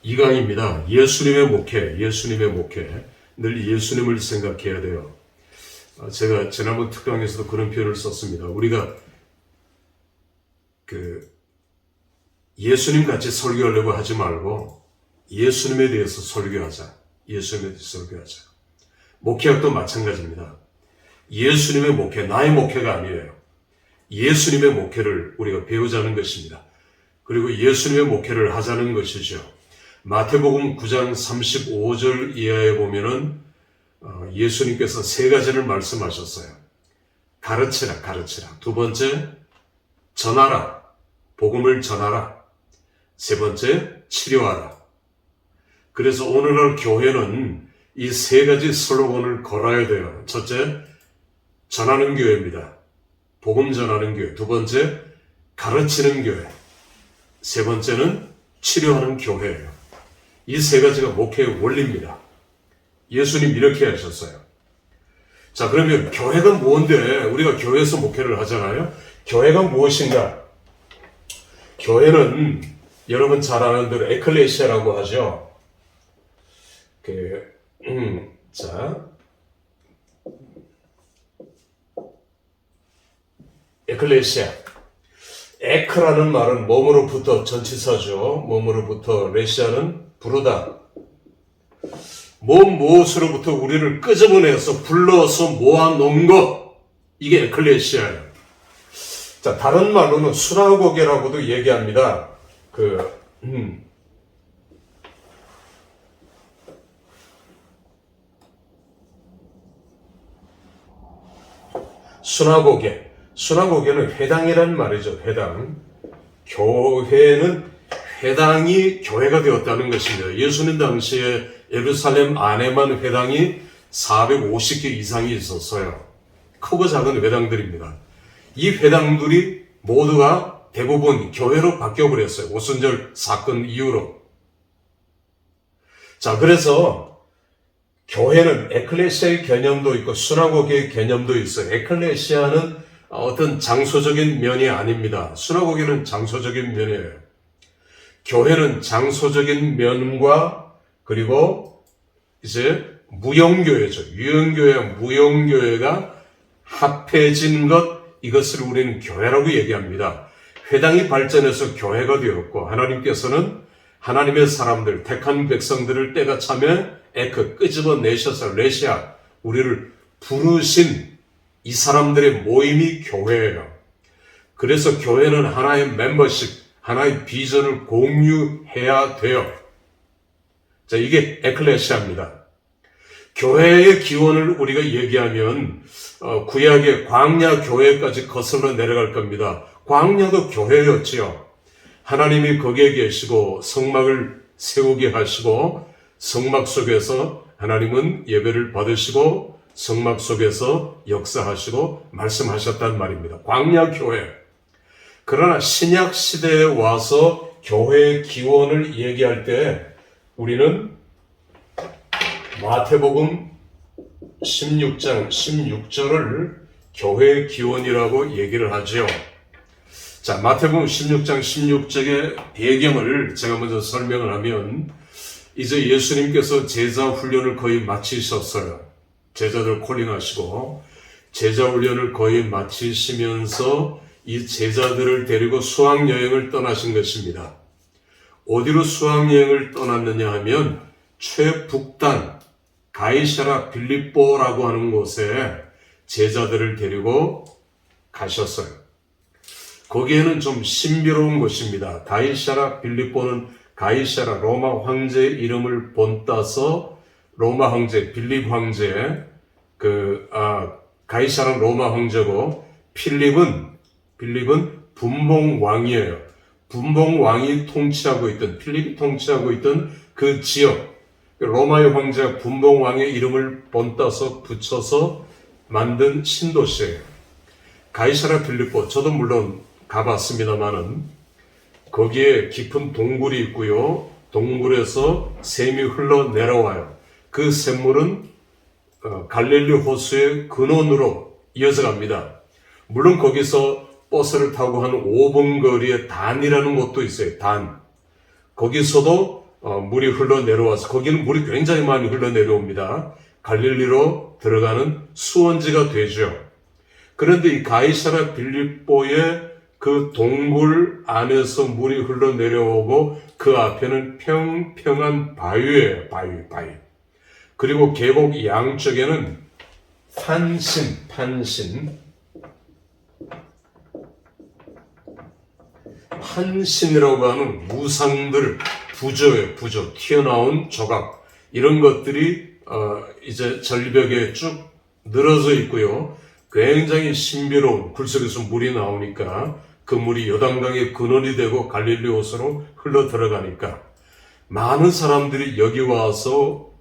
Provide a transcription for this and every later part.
이강입니다. 예수님의 목회, 예수님의 목회. 늘 예수님을 생각해야 돼요. 제가 지난번 특강에서도 그런 표현을 썼습니다. 우리가 예수님 같이 설교하려고 하지 말고 예수님에 대해서 설교하자. 예수님에 대해서 설교하자. 목회학도 마찬가지입니다. 예수님의 목회, 나의 목회가 아니에요. 예수님의 목회를 우리가 배우자는 것입니다. 그리고 예수님의 목회를 하자는 것이죠. 마태복음 9장 35절 이하에 보면은 예수님께서 세 가지를 말씀하셨어요. 가르치라, 가르치라. 두 번째, 전하라. 복음을 전하라. 세 번째, 치료하라. 그래서 오늘날 교회는 이 세 가지 슬로건을 걸어야 돼요. 첫째, 전하는 교회입니다. 복음 전하는 교회. 두 번째, 가르치는 교회. 세 번째는 치료하는 교회예요. 이 세 가지가 목회의 원리입니다. 예수님 이렇게 하셨어요. 자, 그러면 교회가 뭔데? 우리가 교회에서 목회를 하잖아요. 교회가 무엇인가? 교회는 여러분 잘 아는 대로 에클레시아라고 하죠. 에클레시아. 에크라는 말은 몸으로부터 전치사죠. 몸으로부터, 레시아는 부르다. 무엇으로부터 우리를 끄집어내서 불러서 모아놓은 것. 이게 에클레시아예요. 자, 다른 말로는 수나고게라고도 얘기합니다. 수나고게. 수나고게는 회당이란 말이죠. 회당. 교회는 회당이 교회가 되었다는 것입니다. 예수님 당시에 예루살렘 안에만 회당이 450개 이상이 있었어요. 크고 작은 회당들입니다. 이 회당들이 모두가 대부분 교회로 바뀌어버렸어요. 오순절 사건 이후로. 자, 그래서 교회는 에클레시아의 개념도 있고 수나고게의 개념도 있어요. 에클레시아는 어떤 장소적인 면이 아닙니다. 수나고게는 장소적인 면이에요. 교회는 장소적인 면과 그리고 이제 무용교회죠. 유형교회와 무용교회가 합해진 것, 이것을 우리는 교회라고 얘기합니다. 회당이 발전해서 교회가 되었고 하나님께서는 하나님의 사람들, 택한 백성들을 때가 차면 끄집어내셔서 레시아, 우리를 부르신 이 사람들의 모임이 교회예요. 그래서 교회는 하나의 멤버십, 하나의 비전을 공유해야 돼요. 자, 이게 에클레시아입니다. 교회의 기원을 우리가 얘기하면 구약의 광야 교회까지 거슬러 내려갈 겁니다. 광야도 교회였지요. 하나님이 거기에 계시고 성막을 세우게 하시고 성막 속에서 하나님은 예배를 받으시고 성막 속에서 역사하시고 말씀하셨단 말입니다. 광야 교회. 그러나 신약 시대에 와서 교회의 기원을 얘기할 때 우리는 마태복음 16장 16절을 교회의 기원이라고 얘기를 하죠. 자, 마태복음 16장 16절의 배경을 제가 먼저 설명을 하면 이제 예수님께서 제자 훈련을 거의 마치셨어요. 제자들 콜링하시고 제자 훈련을 거의 마치시면서 이 제자들을 데리고 수학여행을 떠나신 것입니다. 어디로 수학여행을 떠났느냐 하면 최북단 가이사랴 빌립보라고 하는 곳에 제자들을 데리고 가셨어요. 거기에는 좀 신비로운 곳입니다. 가이사랴 빌립보는 가이사랴 로마 황제의 이름을 본따서 로마 황제 빌립 황제 가이사랴 로마 황제고 필립은 분봉 왕이에요. 분봉 왕이 통치하고 있던 필립이 통치하고 있던 그 지역 로마의 황제가 분봉 왕의 이름을 본따서 붙여서 만든 신도시예요. 가이사랴 빌립보 저도 물론 가봤습니다만은 거기에 깊은 동굴이 있고요. 동굴에서 샘이 흘러 내려와요. 그 샘물은 갈릴리 호수의 근원으로 이어져 갑니다. 물론 거기서 버스를 타고 한 5분 거리에 단이라는 곳도 있어요. 단. 거기서도 물이 흘러내려와서 거기는 물이 굉장히 많이 흘러내려옵니다. 갈릴리로 들어가는 수원지가 되죠. 그런데 이 가이사랴 빌립보의 그 동굴 안에서 물이 흘러내려오고 그 앞에는 평평한 바위예요. 바위. 그리고 계곡 양쪽에는 판신이라고 하는 우상들, 부조, 튀어나온 조각, 이런 것들이 이제 절벽에 쭉 늘어져 있고요. 굉장히 신비로운, 굴속에서 물이 나오니까 그 물이 요단강의 근원이 되고 갈릴리 호수로 흘러 들어가니까 많은 사람들이 여기 와서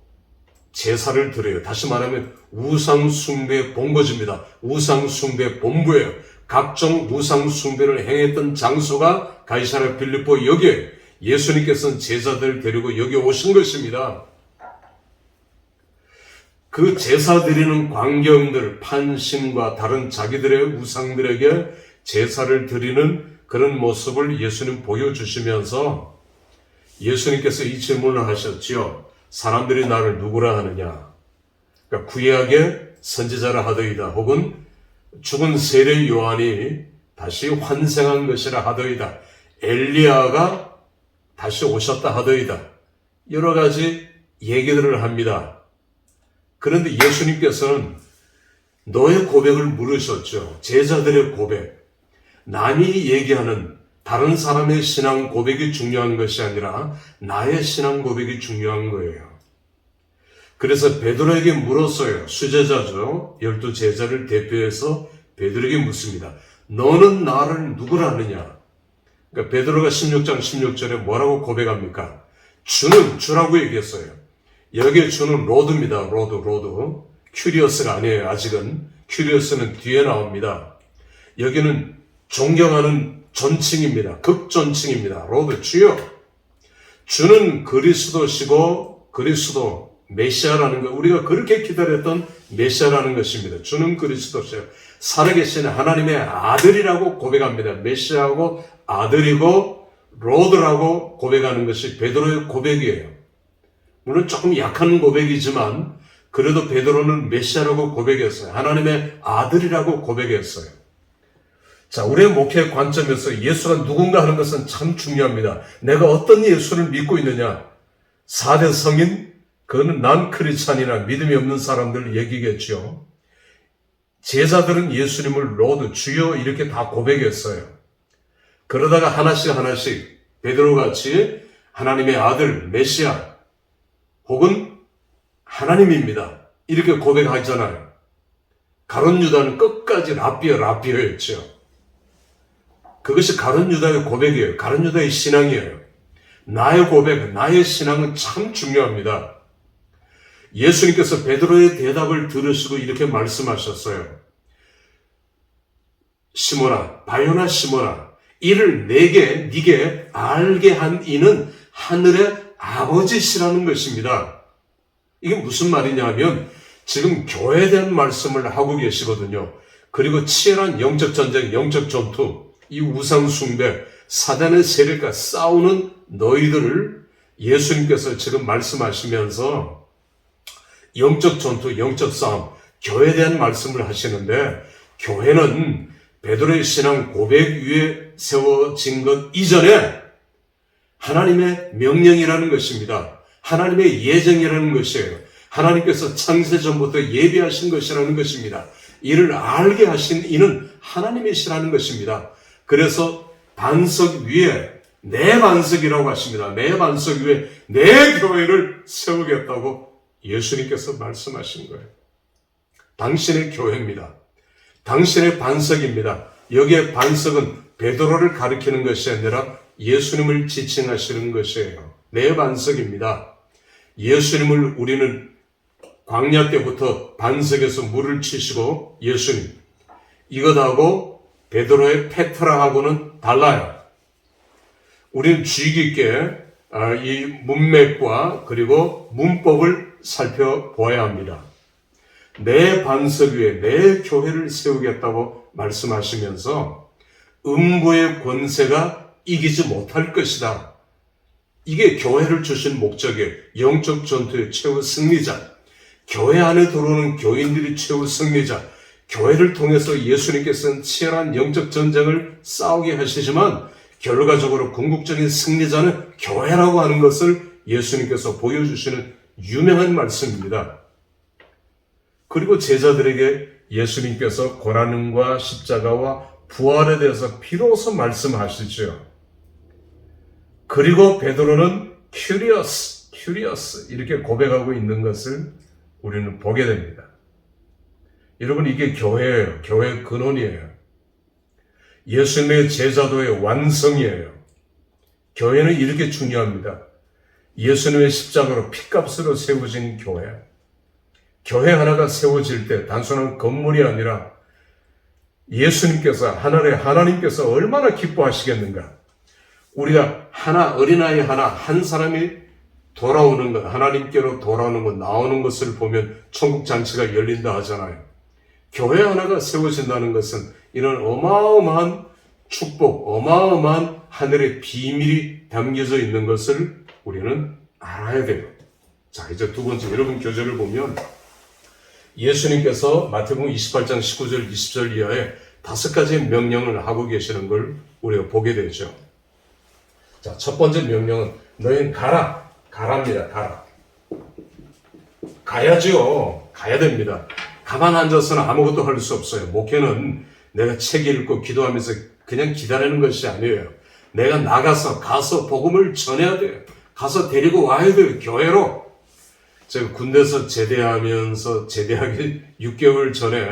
제사를 드려요. 다시 말하면 우상 숭배 본거지입니다. 우상 숭배 본부예요. 각종 우상 숭배를 행했던 장소가 가이사랴 빌립보 여기에 예수님께서는 제자들을 데리고 여기 오신 것입니다. 그 제사 드리는 광경들, 판신과 다른 자기들의 우상들에게 제사를 드리는 그런 모습을 예수님 보여주시면서 예수님께서 이 질문을 하셨지요. 사람들이 나를 누구라 하느냐? 그러니까 구약의 선지자라 하더이다. 혹은 죽은 세례 요한이 다시 환생한 것이라 하더이다. 엘리야가 다시 오셨다 하더이다. 여러 가지 얘기들을 합니다. 그런데 예수님께서는 너의 고백을 물으셨죠. 제자들의 고백. 남이 얘기하는 다른 사람의 신앙 고백이 중요한 것이 아니라 나의 신앙 고백이 중요한 거예요. 그래서 베드로에게 물었어요. 수제자죠. 12 제자를 대표해서 베드로에게 묻습니다. 너는 나를 누구라 하느냐? 그러니까 베드로가 16장 16절에 뭐라고 고백합니까? 주는 주라고 얘기했어요. 여기에 주는 로드입니다. 로드. 큐리어스가 아니에요. 아직은. 큐리어스는 뒤에 나옵니다. 여기는 존경하는 존칭입니다. 극존칭입니다. 로드, 주여. 주는 그리스도시고 그리스도 메시아라는 것, 우리가 그렇게 기다렸던 메시아라는 것입니다. 주는 그리스도시요. 살아계신 하나님의 아들이라고 고백합니다. 메시아하고 아들이고 로드라고 고백하는 것이 베드로의 고백이에요. 물론 조금 약한 고백이지만 그래도 베드로는 메시아라고 고백했어요. 하나님의 아들이라고 고백했어요. 자, 우리의 목회 관점에서 예수가 누군가 하는 것은 참 중요합니다. 내가 어떤 예수를 믿고 있느냐? 4대 성인? 그거는 난 크리스찬이나 믿음이 없는 사람들 얘기겠죠. 제자들은 예수님을 로드, 주여 이렇게 다 고백했어요. 그러다가 하나씩 베드로같이 하나님의 아들, 메시아 혹은 하나님입니다. 이렇게 고백하잖아요. 가룟 유다는 끝까지 라비어였죠. 그것이 가룟 유다의 고백이에요. 가룟 유다의 신앙이에요. 나의 고백, 나의 신앙은 참 중요합니다. 예수님께서 베드로의 대답을 들으시고 이렇게 말씀하셨어요. 시몬아, 바요나 시몬아, 이를 네게 알게 한 이는 하늘의 아버지시라는 것입니다. 이게 무슨 말이냐 하면 지금 교회에 대한 말씀을 하고 계시거든요. 그리고 치열한 영적 전쟁, 영적 전투, 이 우상 숭배, 사단의 세력과 싸우는 너희들을 예수님께서 지금 말씀하시면서 영적 전투, 영적 싸움, 교회에 대한 말씀을 하시는데 교회는 베드로의 신앙 고백 위에 세워진 것 이전에 하나님의 명령이라는 것입니다. 하나님의 예정이라는 것이에요. 하나님께서 창세전부터 예비하신 것이라는 것입니다. 이를 알게 하신 이는 하나님이시라는 것입니다. 그래서 반석 위에 내 반석이라고 하십니다. 내 반석 위에 내 교회를 세우겠다고 예수님께서 말씀하신 거예요. 당신의 교회입니다. 당신의 반석입니다. 여기에 반석은 베드로를 가리키는 것이 아니라 예수님을 지칭하시는 것이에요. 내 반석입니다. 예수님을 우리는 광야 때부터 반석에서 물을 치시고 예수님, 이것하고 베드로의 페트라하고는 달라요. 우리는 주의 깊게 이 문맥과 그리고 문법을 살펴보아야 합니다. 내 반석 위에 내 교회를 세우겠다고 말씀하시면서 음부의 권세가 이기지 못할 것이다. 이게 교회를 주신 목적이에요. 영적 전투의 최후 승리자. 교회 안에 들어오는 교인들이 최후 승리자. 교회를 통해서 예수님께서는 치열한 영적 전쟁을 싸우게 하시지만 결과적으로 궁극적인 승리자는 교회라고 하는 것을 예수님께서 보여주시는 유명한 말씀입니다. 그리고 제자들에게 예수님께서 고난과 십자가와 부활에 대해서 비로소 말씀하시죠. 그리고 베드로는 curious 이렇게 고백하고 있는 것을 우리는 보게 됩니다. 여러분, 이게 교회예요. 교회의 근원이에요. 예수님의 제자도의 완성이에요. 교회는 이렇게 중요합니다. 예수님의 십자가로 핏값으로 세워진 교회. 교회 하나가 세워질 때 단순한 건물이 아니라 예수님께서 하나님께서 얼마나 기뻐하시겠는가. 우리가 어린아이 한 사람이 돌아오는 것, 하나님께로 돌아오는 것, 나오는 것을 보면 천국 잔치가 열린다 하잖아요. 교회 하나가 세워진다는 것은 이런 어마어마한 축복, 어마어마한 하늘의 비밀이 담겨져 있는 것을 우리는 알아야 돼요. 자, 이제 두 번째, 여러분 교재를 보면 예수님께서 마태복음 28장 19절, 20절 이하에 5가지의 명령을 하고 계시는 걸 우리가 보게 되죠. 자, 첫 번째 명령은 너희는 가랍니다. 가라. 가야죠. 가야 됩니다. 가만 앉아서는 아무것도 할 수 없어요. 목회는 내가 책 읽고 기도하면서 그냥 기다리는 것이 아니에요. 내가 가서 복음을 전해야 돼요. 가서 데리고 와야 돼요. 교회로. 제가 군대에서 제대하기 6개월 전에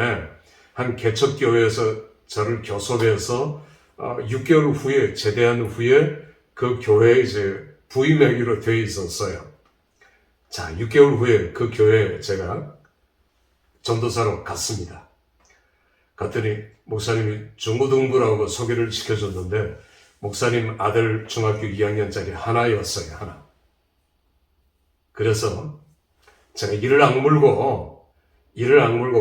한 개척교회에서 저를 교섭해서 6개월 후에, 제대한 후에 그 교회에 이제 부임하기로 되어 있었어요. 자, 6개월 후에 그 교회에 제가 전도사로 갔습니다. 갔더니 목사님이 중고등부라고 소개를 시켜줬는데 목사님 아들 중학교 2학년짜리 하나였어요. 하나. 그래서 제가 이를 악물고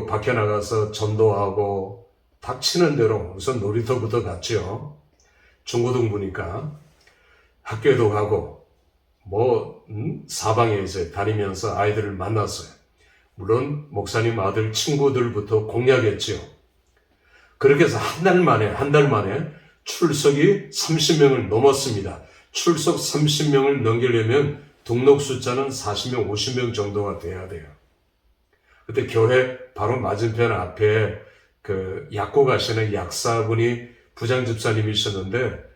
밖에 나가서 전도하고 닥치는 대로 우선 놀이터부터 갔죠. 중고등부니까 학교에도 가고 사방에 이제 다니면서 아이들을 만났어요. 물론 목사님 아들 친구들부터 공략했죠. 그렇게 해서 한 달 만에 출석이 30명을 넘었습니다. 출석 30명을 넘기려면 등록 숫자는 40명, 50명 정도가 돼야 돼요. 그때 교회 바로 맞은편 앞에 그 약고 가시는 약사분이 부장집사님이셨는데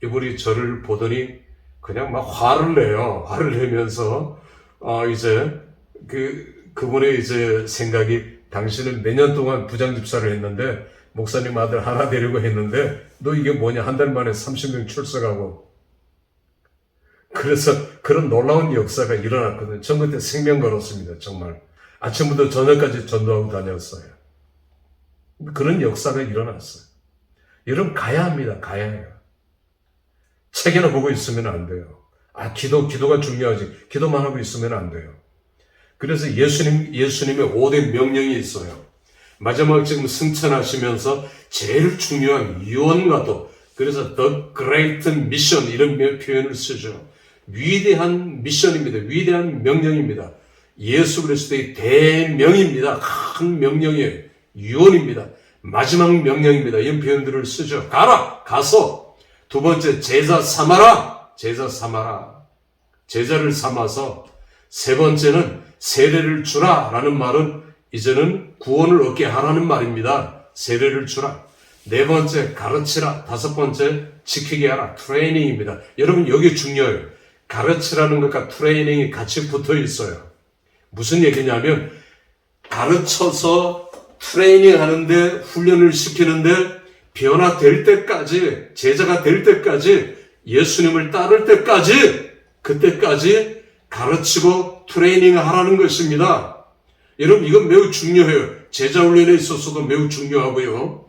이분이 저를 보더니 그냥 막 화를 내요. 화를 내면서 이제 그분의 이제 생각이 당신은 몇 년 동안 부장집사를 했는데 목사님 아들 하나 데리고 했는데 너 이게 뭐냐, 한 달 만에 30명 출석하고. 그래서 그런 놀라운 역사가 일어났거든요. 전 그때 생명 걸었습니다. 정말 아침부터 저녁까지 전도하고 다녔어요. 그런 역사가 일어났어요. 여러분 가야 합니다. 가야 해요. 책이나 보고 있으면 안 돼요. 기도가 중요하지. 기도만 하고 있으면 안 돼요. 그래서 예수님의 5대 명령이 있어요. 마지막 지금 승천하시면서 제일 중요한 유언과도, 그래서 The Great Mission 이런 표현을 쓰죠. 위대한 미션입니다. 위대한 명령입니다. 예수 그리스도의 대명입니다. 큰 명령이에요. 유언입니다. 마지막 명령입니다. 이런 표현들을 쓰죠. 가서. 두 번째, 제자 삼아라. 제자를 삼아서. 세 번째는 세례를 주라 라는 말은 이제는 구원을 얻게 하라는 말입니다. 세례를 주라. 네 번째, 가르치라. 다섯 번째, 지키게 하라. 트레이닝입니다. 여러분 여기 중요해요. 가르치라는 것과 트레이닝이 같이 붙어 있어요. 무슨 얘기냐면 가르쳐서 트레이닝 하는데, 훈련을 시키는데 변화될 때까지, 제자가 될 때까지, 예수님을 따를 때까지, 그때까지 가르치고 트레이닝 하라는 것입니다. 여러분 이건 매우 중요해요. 제자 훈련에 있어서도 매우 중요하고요.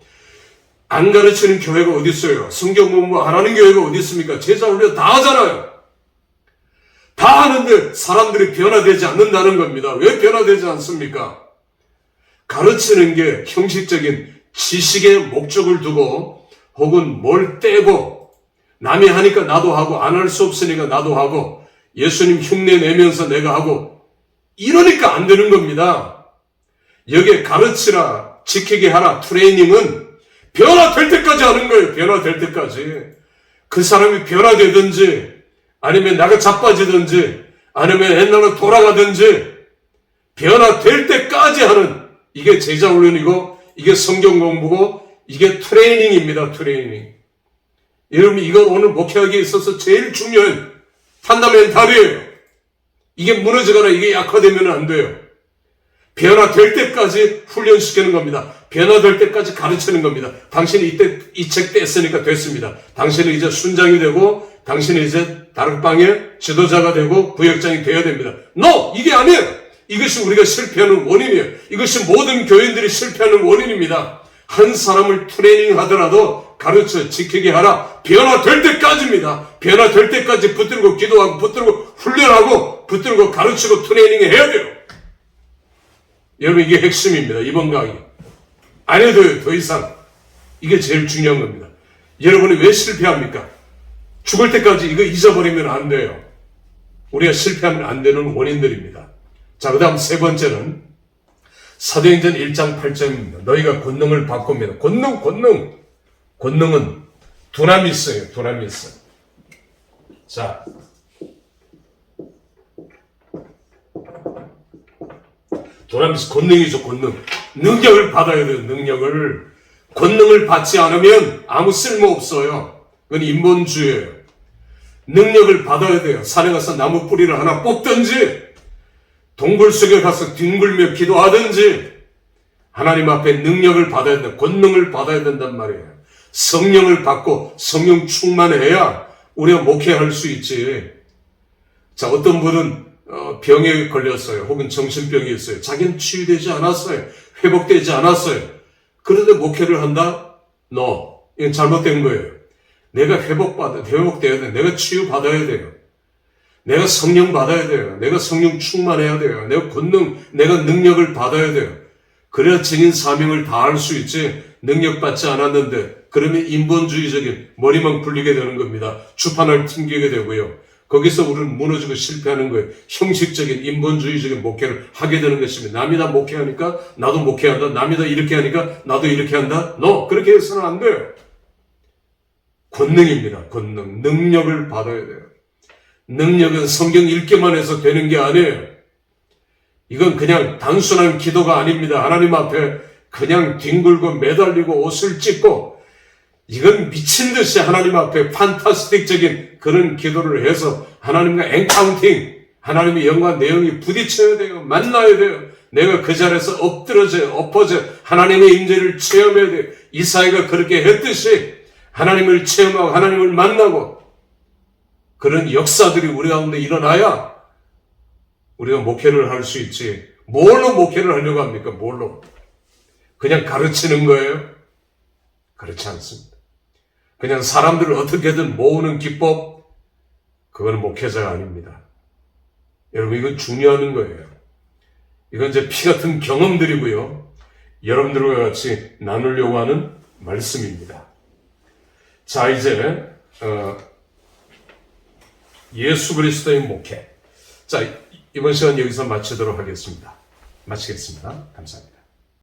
안 가르치는 교회가 어디 있어요? 성경 공부 안 하는 교회가 어디 있습니까? 제자 훈련 다 하잖아요. 다 하는데 사람들이 변화되지 않는다는 겁니다. 왜 변화되지 않습니까? 가르치는 게 형식적인 지식의 목적을 두고 혹은 뭘 떼고 남이 하니까 나도 하고, 안 할 수 없으니까 나도 하고, 예수님 흉내 내면서 내가 하고, 이러니까 안 되는 겁니다. 여기에 가르치라, 지키게 하라, 트레이닝은 변화될 때까지 하는 거예요. 변화될 때까지. 그 사람이 변화되든지, 아니면 나가 자빠지든지, 아니면 옛날로 돌아가든지, 변화될 때까지 하는, 이게 제자 훈련이고, 이게 성경 공부고, 이게 트레이닝입니다. 트레이닝. 여러분, 이건 오늘 목회하기에 있어서 제일 중요한 판다멘탈이에요. 이게 무너지거나 이게 약화되면 안 돼요. 변화될 때까지 훈련시키는 겁니다. 변화될 때까지 가르치는 겁니다. 당신이 이때 이 책 뗐으니까 됐습니다. 당신은 이제 순장이 되고, 당신은 이제 다락방의 지도자가 되고 구역장이 되어야 됩니다. No! 이게 아니에요. 이것이 우리가 실패하는 원인이에요. 이것이 모든 교인들이 실패하는 원인입니다. 한 사람을 트레이닝 하더라도 가르쳐 지키게 하라. 변화될 때까지입니다. 변화될 때까지 붙들고 기도하고 붙들고 훈련하고 붙들고 가르치고 트레이닝 해야 돼요. 여러분, 이게 핵심입니다. 이번 강의. 안 해도 돼요. 더 이상. 이게 제일 중요한 겁니다. 여러분이 왜 실패합니까? 죽을 때까지 이거 잊어버리면 안 돼요. 우리가 실패하면 안 되는 원인들입니다. 자, 그 다음 세 번째는 사도행전 1장 8절입니다. 너희가 권능을 바꿉니다. 권능은 두나미스예요. 두나미스. 자, 두나미스 권능이죠. 권능. 능력을 받아야 돼요. 권능을 받지 않으면 아무 쓸모 없어요. 그건 인본주의예요. 능력을 받아야 돼요. 산에 가서 나무 뿌리를 하나 뽑든지, 동굴 속에 가서 뒹굴며 기도하든지, 하나님 앞에 능력을 받아야 된다. 권능을 받아야 된단 말이에요. 성령을 받고 성령 충만해야 우리가 목회할 수 있지. 자, 어떤 분은 병에 걸렸어요. 혹은 정신병이 있어요. 자기는 치유되지 않았어요. 회복되지 않았어요. 그런데 목회를 한다? No. 이건 잘못된 거예요. 내가 회복돼야 돼요. 내가 치유받아야 돼요. 내가 성령 받아야 돼요. 내가 성령 충만해야 돼요. 내가 능력을 받아야 돼요. 그래야 증인 사명을 다할 수 있지. 능력 받지 않았는데, 그러면 인본주의적인 머리만 굴리게 되는 겁니다. 주판을 튕기게 되고요. 거기서 우리는 무너지고 실패하는 거예요. 형식적인 인본주의적인 목회를 하게 되는 것입니다. 남이 다 목회하니까 나도 목회한다. 남이 다 이렇게 하니까 나도 이렇게 한다. No, 그렇게 해서는 안 돼요. 권능입니다. 권능. 능력을 받아야 돼요. 능력은 성경 읽기만 해서 되는 게 아니에요. 이건 그냥 단순한 기도가 아닙니다. 하나님 앞에 그냥 뒹굴고 매달리고 옷을 찢고, 이건 미친 듯이 하나님 앞에 판타스틱적인 그런 기도를 해서 하나님과 엔카운팅, 하나님의 영과 내용이 부딪혀야 돼요. 만나야 돼요. 내가 그 자리에서 엎어져 하나님의 임재를 체험해야 돼요. 이사야가 그렇게 했듯이 하나님을 체험하고 하나님을 만나고, 그런 역사들이 우리 가운데 일어나야 우리가 목회를 할 수 있지. 뭘로 목회를 하려고 합니까? 뭘로? 그냥 가르치는 거예요? 그렇지 않습니다. 그냥 사람들을 어떻게든 모으는 기법, 그건 목회자가 아닙니다. 여러분, 이건 중요한 거예요. 이건 이제 피 같은 경험들이고요. 여러분들과 같이 나누려고 하는 말씀입니다. 자, 이제 예수 그리스도의 목회. 자, 이번 시간 여기서 마치겠습니다. 감사합니다.